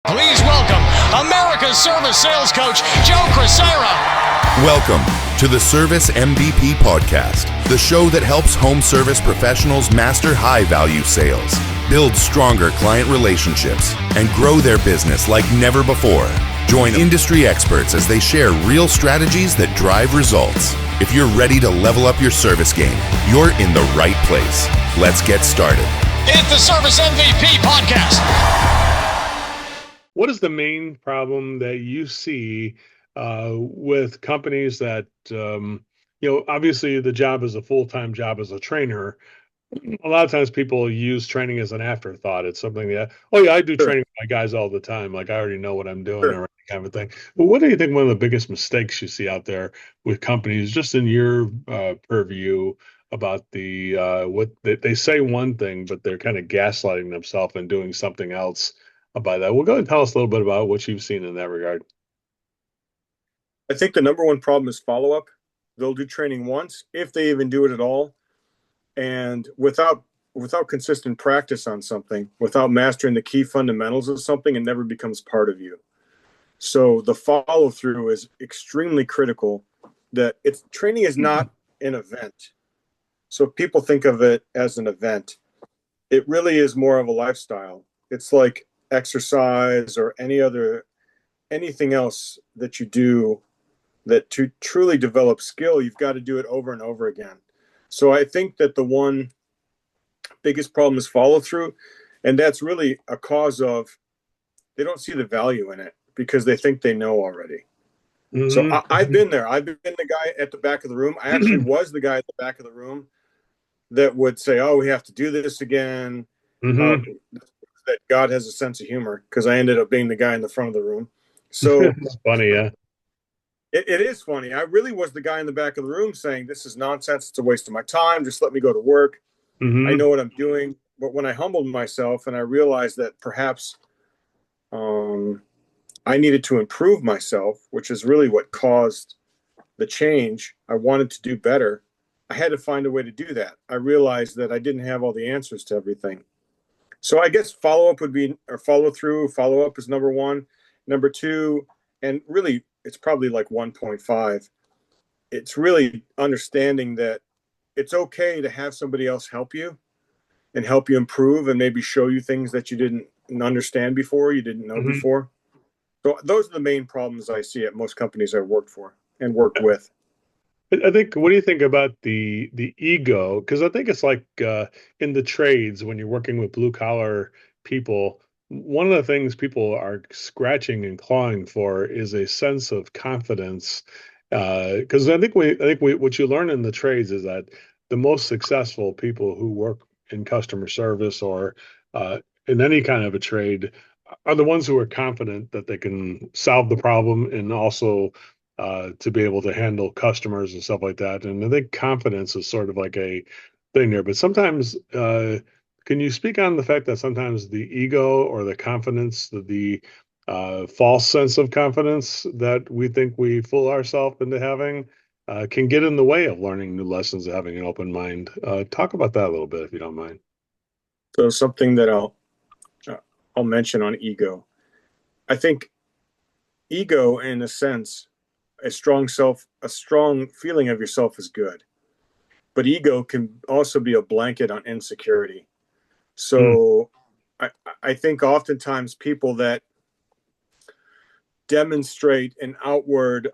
Please welcome America's service sales coach, Joe Crisara. Welcome to the Service MVP Podcast, the show that helps home service professionals master high-value sales, build stronger client relationships, and grow their business like never before. Join industry experts as they share real strategies that drive results. If you're ready to level up your service game, you're in the right place. Let's get started. It's the Service MVP Podcast. What is the main problem that you see with companies that, obviously the job is a full-time job as a trainer. A lot of times people use training as an afterthought. It's something that, I do training with my guys all the time. Like I already know what I'm doing or any kind of thing. But what do you think one of the biggest mistakes you see out there with companies, just in your purview, about what they say one thing, but they're kind of gaslighting themselves and doing something else about that? Well, go ahead and tell us a little bit about what you've seen in that regard. I think the number one problem is follow-up. They'll do training once, if they even do it at all. And without consistent practice on something, without mastering the key fundamentals of something, it never becomes part of you. So the follow-through is extremely critical. Training is not an event. So people think of it as an event. It really is more of a lifestyle. It's like exercise or anything else that you do that to truly develop skill, you've got to do it over and over again. So I think that the one biggest problem is follow through. And that's really a cause of they don't see the value in it because they think they know already. Mm-hmm. So I've been there. I've been the guy at the back of the room. I actually was the guy at the back of the room that would say, we have to do this again. Mm-hmm. That God has a sense of humor, because I ended up being the guy in the front of the room. So it's funny, yeah. It is funny. I really was the guy in the back of the room saying, this is nonsense. It's a waste of my time. Just let me go to work. Mm-hmm. I know what I'm doing. But when I humbled myself and I realized that perhaps I needed to improve myself, which is really what caused the change. I wanted to do better. I had to find a way to do that. I realized that I didn't have all the answers to everything. So I guess follow-up would be, or follow-through. Follow-up is number one. Number two, and really it's probably like 1.5. It's really understanding that it's okay to have somebody else help you and help you improve and maybe show you things that you didn't understand before, you didn't know before. So those are the main problems I see at most companies I've worked for and worked with. I think, what do you think about the ego? Because I think it's like in the trades, when you're working with blue collar people, one of the things people are scratching and clawing for is a sense of confidence. Because I think what you learn in the trades is that the most successful people who work in customer service or in any kind of a trade are the ones who are confident that they can solve the problem and also to be able to handle customers and stuff like that. And I think confidence is sort of like a thing there. But sometimes, can you speak on the fact that sometimes the ego or the confidence, the false sense of confidence that we think we fool ourselves into having can get in the way of learning new lessons and having an open mind? Talk about that a little bit, if you don't mind. So something that I'll mention on ego. I think ego, in a sense, a strong feeling of yourself is good, but ego can also be a blanket on insecurity. So I think oftentimes people that demonstrate an outward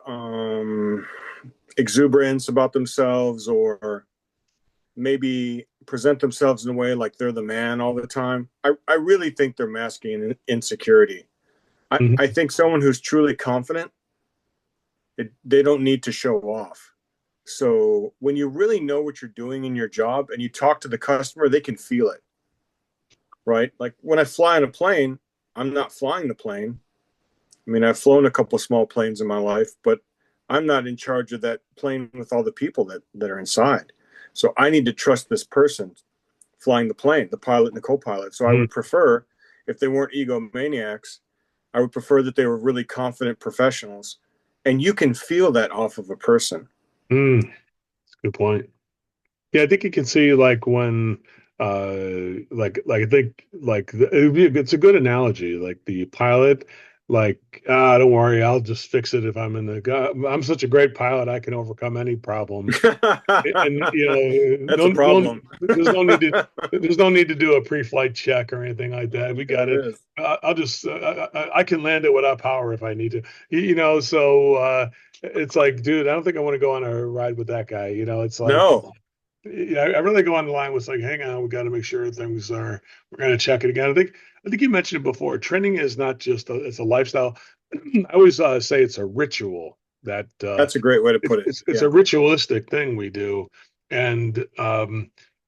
exuberance about themselves, or maybe present themselves in a way like they're the man all the time, I really think they're masking an insecurity. I think someone who's truly confident, they don't need to show off. So when you really know what you're doing in your job and you talk to the customer, they can feel it, right? Like when I fly on a plane, I'm not flying the plane. I mean, I've flown a couple of small planes in my life, but I'm not in charge of that plane with all the people that are inside. So I need to trust this person flying the plane, the pilot and the co-pilot. So I would prefer, if they weren't egomaniacs, I would prefer that they were really confident professionals. And you can feel that off of a person. That's a good point. Yeah, I think you can see, like, when I think it's a good analogy. Like the pilot, don't worry, I'll just fix it if I'm in I'm such a great pilot, I can overcome any problem. And That's a problem. there's no need to do a pre-flight check or anything like that. We got it. It is. I'll just I can land it without power if I need to. So it's like, dude, I don't think I want to go on a ride with that guy. It's like, No. yeah, I really go on the line with like, hang on, we got to make sure things are. We're going to check it again. I think you mentioned it before. Training is not just it's a lifestyle. I always say it's a ritual that That's a great way to put it. it's a ritualistic thing we do. And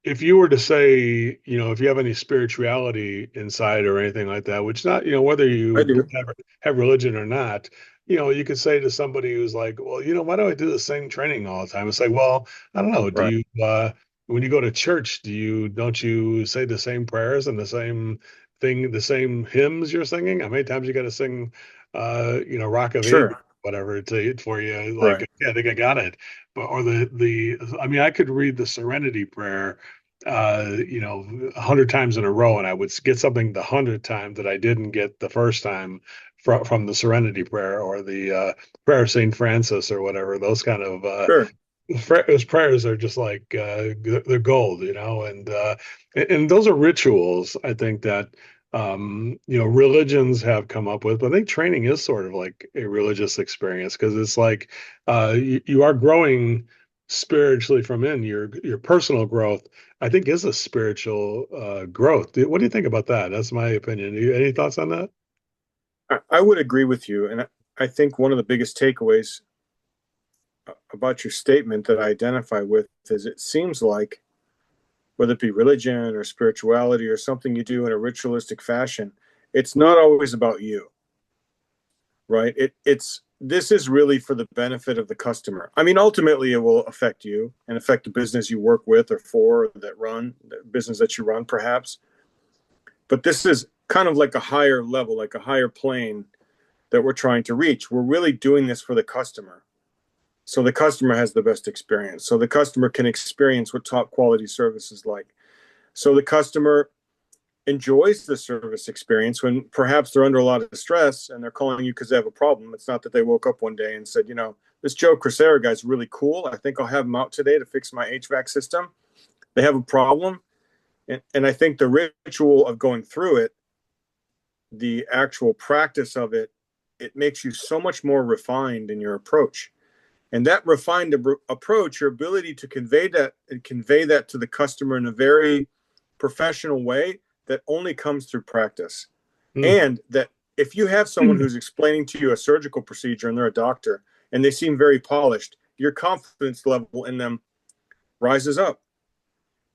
if you were to say, if you have any spirituality inside or anything like that, which not, whether you I do. have religion or not, you could say to somebody who's like, well, why do I do the same training all the time? It's like, well, I don't know. Do Right. you, when you go to church, don't you say the same prayers and the same thing, the same hymns you're singing? How many times you got to sing, Rock of Ages, Sure. whatever, for you? Like, Right. yeah, I think I got it. Or I mean, I could read the Serenity Prayer, 100 times in a row, and I would get something the 100th time that I didn't get the first time from the Serenity Prayer or the Prayer of Saint Francis or whatever. Those kind of Sure. those prayers are just like they're gold, and those are rituals. I think that religions have come up with, but I think training is sort of like a religious experience because it's like you are growing spiritually from your personal growth. I think is a spiritual growth. What do you think about that? That's my opinion. Any thoughts on that? I would agree with you. And I think one of the biggest takeaways about your statement that I identify with is it seems like, whether it be religion or spirituality or something you do in a ritualistic fashion, it's not always about you, right? This is really for the benefit of the customer. I mean, ultimately, it will affect you and affect the business you work with or for, or the business that you run, perhaps. But this is kind of like a higher level, like a higher plane that we're trying to reach. We're really doing this for the customer. So the customer has the best experience. So the customer can experience what top quality service is like. So the customer enjoys the service experience when perhaps they're under a lot of stress and they're calling you because they have a problem. It's not that they woke up one day and said, this Joe Crisara guy's really cool. I think I'll have him out today to fix my HVAC system. They have a problem. And I think the ritual of going through it, the actual practice of it, it makes you so much more refined in your approach. And that refined approach, your ability to convey that to the customer in a very professional way, that only comes through practice. And that if you have someone who's explaining to you a surgical procedure and they're a doctor and they seem very polished, your confidence level in them rises up.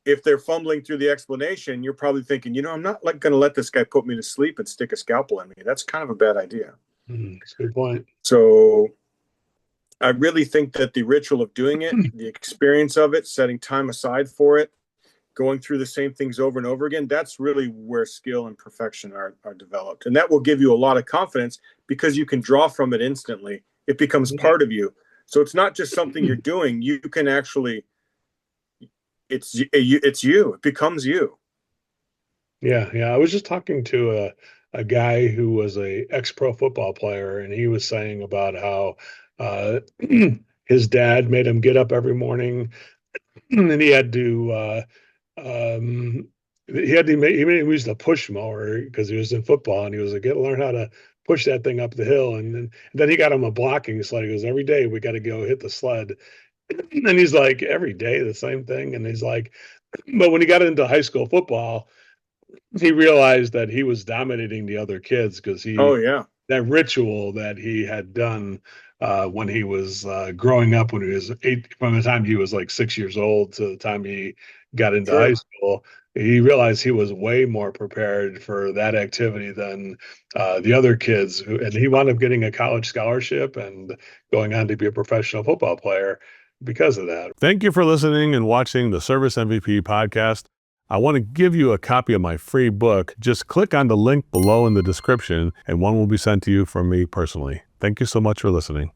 If they're fumbling through the explanation, you're probably thinking, I'm not going to let this guy put me to sleep and stick a scalpel in me. That's kind of a bad idea. That's a good point. So I really think that the ritual of doing it, the experience of it, setting time aside for it, going through the same things over and over again, that's really where skill and perfection are developed. And that will give you a lot of confidence because you can draw from it instantly. It becomes part of you. So it's not just something you're doing. You can actually, it's you. It becomes you. Yeah. I was just talking to a guy who was a ex-pro football player, and he was saying about how his dad made him get up every morning, and he had to he used a push mower because he was in football, and he was like, "Got to learn how to push that thing up the hill." And then he got him a blocking sled. He goes, "Every day we got to go hit the sled." And he's like, "Every day the same thing." And he's like, but when he got into high school football, he realized that he was dominating the other kids because Oh yeah, that ritual that he had done when he was growing up, when he was 8, from the time he was like 6 years old to the time he got into high school, he realized he was way more prepared for that activity than the other kids. And he wound up getting a college scholarship and going on to be a professional football player because of that. Thank you for listening and watching the Service MVP podcast. I want to give you a copy of my free book. Just click on the link below in the description, and one will be sent to you from me personally. Thank you so much for listening.